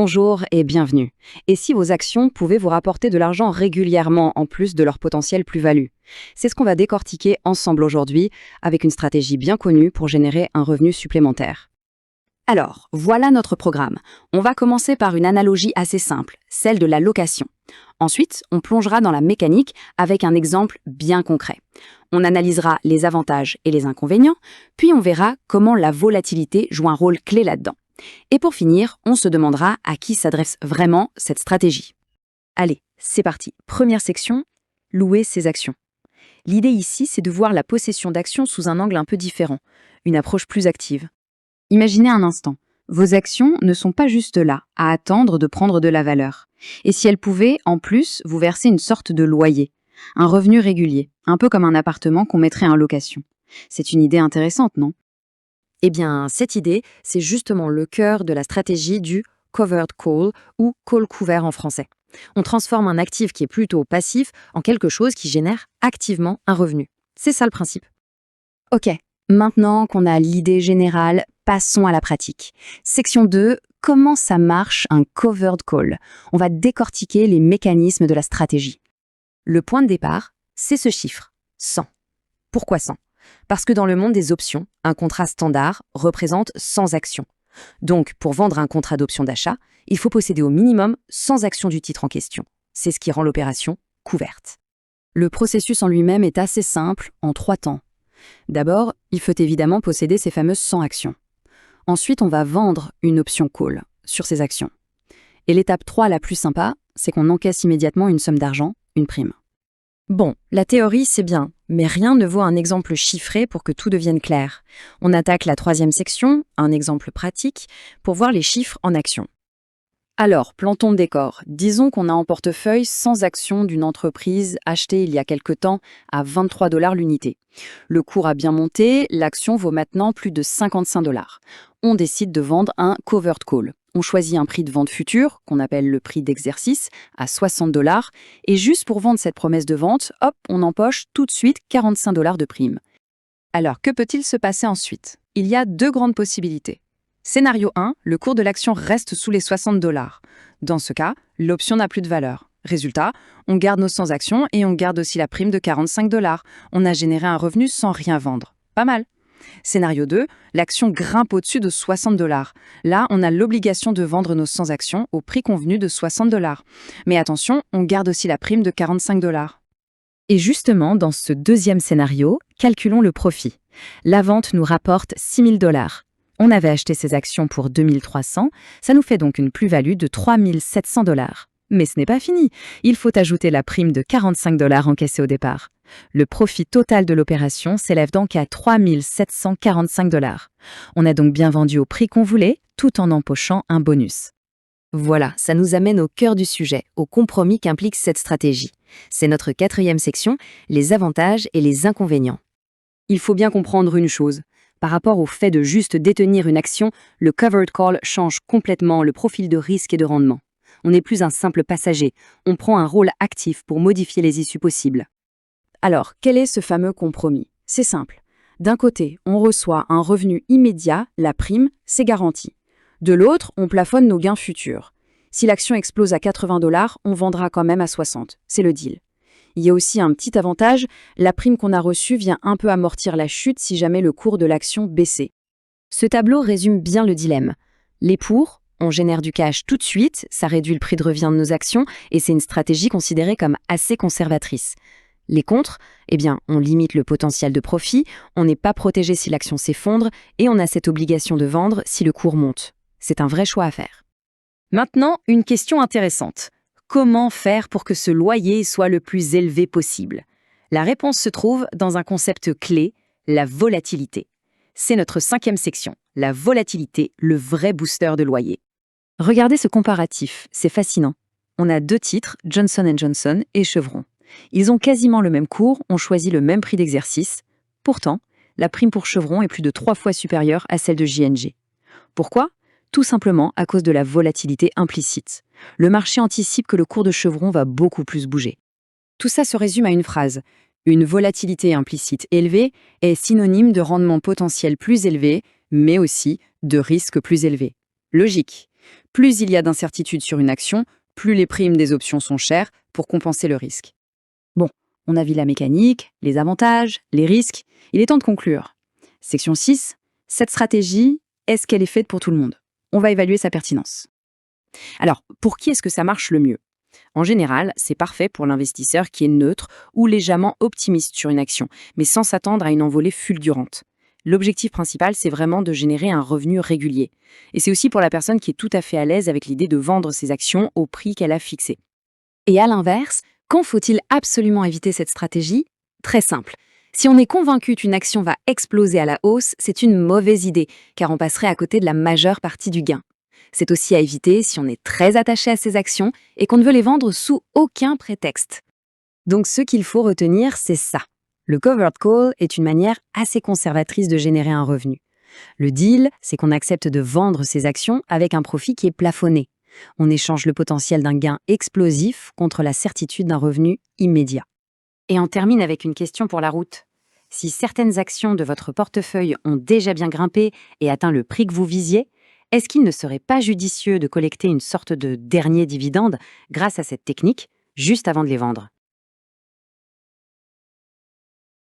Bonjour et bienvenue. Et si vos actions pouvaient vous rapporter de l'argent régulièrement en plus de leur potentiel plus-value? C'est ce qu'on va décortiquer ensemble aujourd'hui avec une stratégie bien connue pour générer un revenu supplémentaire. Alors, voilà notre programme. On va commencer par une analogie assez simple, celle de la location. Ensuite, on plongera dans la mécanique avec un exemple bien concret. On analysera les avantages et les inconvénients, puis on verra comment la volatilité joue un rôle clé là-dedans. Et pour finir, on se demandera à qui s'adresse vraiment cette stratégie. Allez, c'est parti. Première section, louer ses actions. L'idée ici, c'est de voir la possession d'actions sous un angle un peu différent, une approche plus active. Imaginez un instant, vos actions ne sont pas juste là, à attendre de prendre de la valeur. Et si elles pouvaient, en plus, vous verser une sorte de loyer, un revenu régulier, un peu comme un appartement qu'on mettrait en location. C'est une idée intéressante, non ? Eh bien, cette idée, c'est justement le cœur de la stratégie du covered call ou call couvert en français. On transforme un actif qui est plutôt passif en quelque chose qui génère activement un revenu. C'est ça le principe. Ok, maintenant qu'on a l'idée générale, passons à la pratique. Section 2, comment ça marche un covered call? On va décortiquer les mécanismes de la stratégie. Le point de départ, c'est ce chiffre, 100. Pourquoi 100? Parce que dans le monde des options, un contrat standard représente 100 actions. Donc, pour vendre un contrat d'option d'achat, il faut posséder au minimum 100 actions du titre en question. C'est ce qui rend l'opération couverte. Le processus en lui-même est assez simple, en 3 temps. D'abord, il faut évidemment posséder ces fameuses 100 actions. Ensuite, on va vendre une option call sur ces actions. Et l'étape 3 la plus sympa, c'est qu'on encaisse immédiatement une somme d'argent, une prime. Bon, la théorie, c'est bien, mais rien ne vaut un exemple chiffré pour que tout devienne clair. On attaque la 3e section, un exemple pratique, pour voir les chiffres en action. Alors, plantons le décor. Disons qu'on a en portefeuille 100 actions d'une entreprise achetée il y a quelque temps à 23 $ l'unité. Le cours a bien monté, l'action vaut maintenant plus de 55 $. On décide de vendre un covered call. On choisit un prix de vente futur, qu'on appelle le prix d'exercice, à 60 $, et juste pour vendre cette promesse de vente, hop, on empoche tout de suite 45 $ de prime. Alors, que peut-il se passer ensuite? Il y a 2 grandes possibilités. Scénario 1, le cours de l'action reste sous les 60 $. Dans ce cas, l'option n'a plus de valeur. Résultat, on garde nos 100 actions et on garde aussi la prime de 45 $. On a généré un revenu sans rien vendre. Pas mal. Scénario 2, l'action grimpe au-dessus de 60 $. Là, on a l'obligation de vendre nos 100 actions au prix convenu de 60 $. Mais attention, on garde aussi la prime de 45 $. Et justement, dans ce deuxième scénario, calculons le profit. La vente nous rapporte 6 000 $. On avait acheté ces actions pour 2 300, ça nous fait donc une plus-value de 3 700 $. Mais ce n'est pas fini, il faut ajouter la prime de 45 $ encaissée au départ. Le profit total de l'opération s'élève donc à 3 745 $. On a donc bien vendu au prix qu'on voulait, tout en empochant un bonus. Voilà, ça nous amène au cœur du sujet, au compromis qu'implique cette stratégie. C'est notre 4e section, les avantages et les inconvénients. Il faut bien comprendre une chose. Par rapport au fait de juste détenir une action, le covered call change complètement le profil de risque et de rendement. On n'est plus un simple passager, on prend un rôle actif pour modifier les issues possibles. Alors, quel est ce fameux compromis? C'est simple. D'un côté, on reçoit un revenu immédiat, la prime, c'est garanti. De l'autre, on plafonne nos gains futurs. Si l'action explose à 80 $, on vendra quand même à 60. C'est le deal. Il y a aussi un petit avantage, la prime qu'on a reçue vient un peu amortir la chute si jamais le cours de l'action baissait. Ce tableau résume bien le dilemme. Les pour, on génère du cash tout de suite, ça réduit le prix de revient de nos actions et c'est une stratégie considérée comme assez conservatrice. Les contre, eh bien, on limite le potentiel de profit, on n'est pas protégé si l'action s'effondre et on a cette obligation de vendre si le cours monte. C'est un vrai choix à faire. Maintenant, une question intéressante. Comment faire pour que ce loyer soit le plus élevé possible? La réponse se trouve dans un concept clé, la volatilité. C'est notre 5e section, la volatilité, le vrai booster de loyer. Regardez ce comparatif, c'est fascinant. On a 2 titres, Johnson & Johnson et Chevron. Ils ont quasiment le même cours, ont choisi le même prix d'exercice. Pourtant, la prime pour Chevron est plus de 3 fois supérieure à celle de J&J. Pourquoi ? Tout simplement à cause de la volatilité implicite. Le marché anticipe que le cours de Chevron va beaucoup plus bouger. Tout ça se résume à une phrase. Une volatilité implicite élevée est synonyme de rendement potentiel plus élevé, mais aussi de risque plus élevé. Logique. Plus il y a d'incertitudes sur une action, plus les primes des options sont chères pour compenser le risque. Bon, on a vu la mécanique, les avantages, les risques. Il est temps de conclure. Section 6. Cette stratégie, est-ce qu'elle est faite pour tout le monde? On va évaluer sa pertinence. Alors, pour qui est-ce que ça marche le mieux? En général, c'est parfait pour l'investisseur qui est neutre ou légèrement optimiste sur une action, mais sans s'attendre à une envolée fulgurante. L'objectif principal, c'est vraiment de générer un revenu régulier. Et c'est aussi pour la personne qui est tout à fait à l'aise avec l'idée de vendre ses actions au prix qu'elle a fixé. Et à l'inverse, quand faut-il absolument éviter cette stratégie? Très simple. Si on est convaincu qu'une action va exploser à la hausse, c'est une mauvaise idée, car on passerait à côté de la majeure partie du gain. C'est aussi à éviter si on est très attaché à ses actions et qu'on ne veut les vendre sous aucun prétexte. Donc ce qu'il faut retenir, c'est ça. Le covered call est une manière assez conservatrice de générer un revenu. Le deal, c'est qu'on accepte de vendre ses actions avec un profit qui est plafonné. On échange le potentiel d'un gain explosif contre la certitude d'un revenu immédiat. Et on termine avec une question pour la route. Si certaines actions de votre portefeuille ont déjà bien grimpé et atteint le prix que vous visiez, est-ce qu'il ne serait pas judicieux de collecter une sorte de dernier dividende grâce à cette technique, juste avant de les vendre?